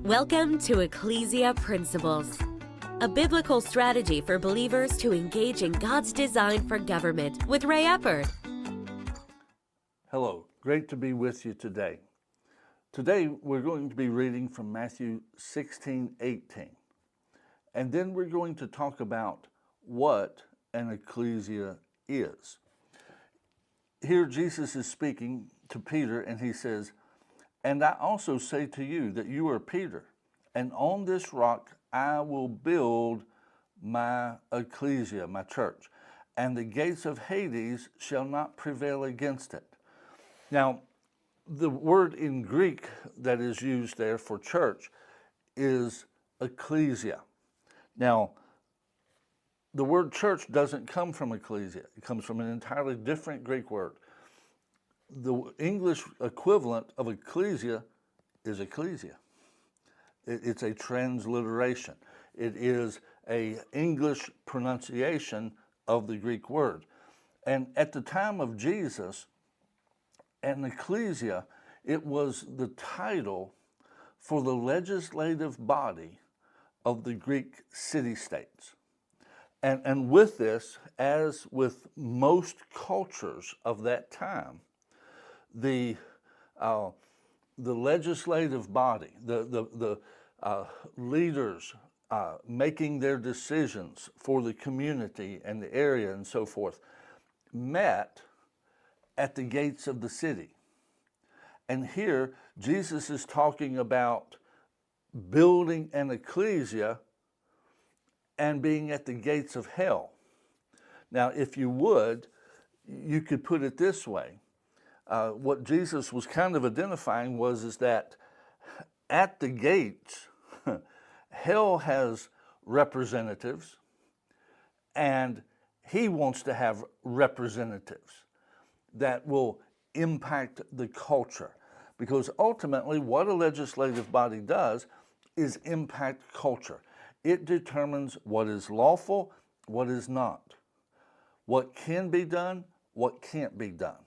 Welcome to Ecclesia Principles, a biblical strategy for believers to engage in God's design for government with Ray Eppard. Hello, great to be with you today. Today we're going to be reading from Matthew 16:18, and then we're going to talk about what an ecclesia is. Here Jesus is speaking to Peter, and he says, "And I also say to you that you are Peter, and on this rock I will build my ecclesia, my church, and the gates of Hades shall not prevail against it." Now, the word in Greek that is used there for church is ecclesia. Now, the word church doesn't come from ecclesia. It comes from an entirely different Greek word. The English equivalent of ecclesia is ecclesia. It's a transliteration. It is an English pronunciation of the Greek word. And at the time of Jesus, an ecclesia, it was the title for the legislative body of the Greek city-states. And with this, as with most cultures of that time, the legislative body, the leaders making their decisions for the community and the area and so forth, met at the gates of the city. And here, Jesus is talking about building an ecclesia and being at the gates of hell. Now, if you would, you could put it this way. What Jesus was kind of identifying is that at the gates, hell has representatives, and he wants to have representatives that will impact the culture. Because ultimately, what a legislative body does is impact culture. It determines what is lawful, what is not, what can be done, what can't be done,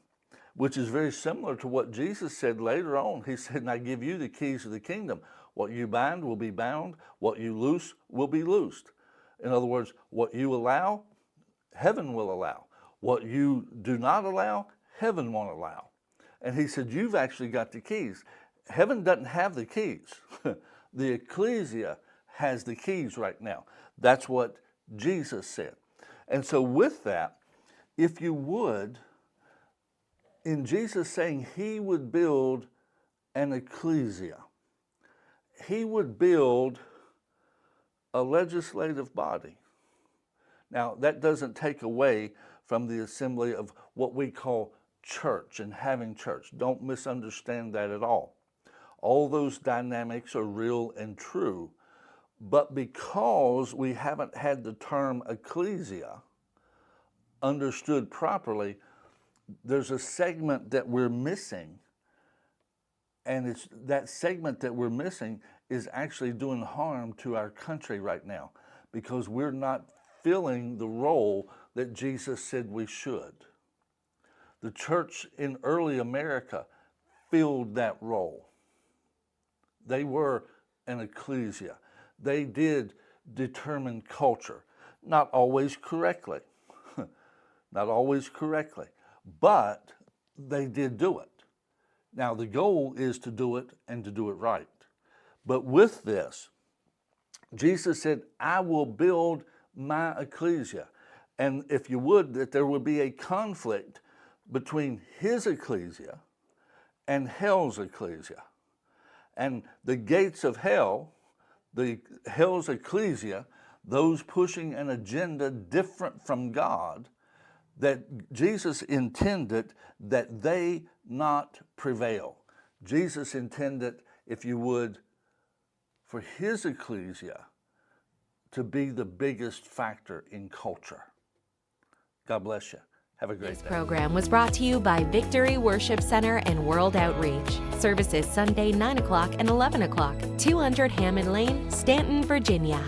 which is very similar to what Jesus said later on. He said, "And I give you the keys of the kingdom. What you bind will be bound. What you loose will be loosed." In other words, what you allow, heaven will allow. What you do not allow, heaven won't allow. And he said, you've actually got the keys. Heaven doesn't have the keys. The ecclesia has the keys right now. That's what Jesus said. And so with that, if you would, in Jesus saying he would build an ecclesia, he would build a legislative body. Now, that doesn't take away from the assembly of what we call church and having church. Don't misunderstand that at all. All those dynamics are real and true. But because we haven't had the term ecclesia understood properly, there's a segment that we're missing. And it's that segment that we're missing is actually doing harm to our country right now, because we're not filling the role that Jesus said we should. The church in early America filled that role. They were an ecclesia. They did determine culture, not always correctly, not always correctly, but they did do it. Now, the goal is to do it and to do it right. But with this, Jesus said, I will build my ecclesia. And if you would, that there would be a conflict between his ecclesia and hell's ecclesia. And the gates of hell, the hell's ecclesia, those pushing an agenda different from God, that Jesus intended that they not prevail. Jesus intended, if you would, for his ecclesia to be the biggest factor in culture. God bless you. Have a great day. This program was brought to you by Victory Worship Center and World Outreach. Services Sunday 9 o'clock and 11 o'clock, 200 Hammond Lane, Stanton, Virginia.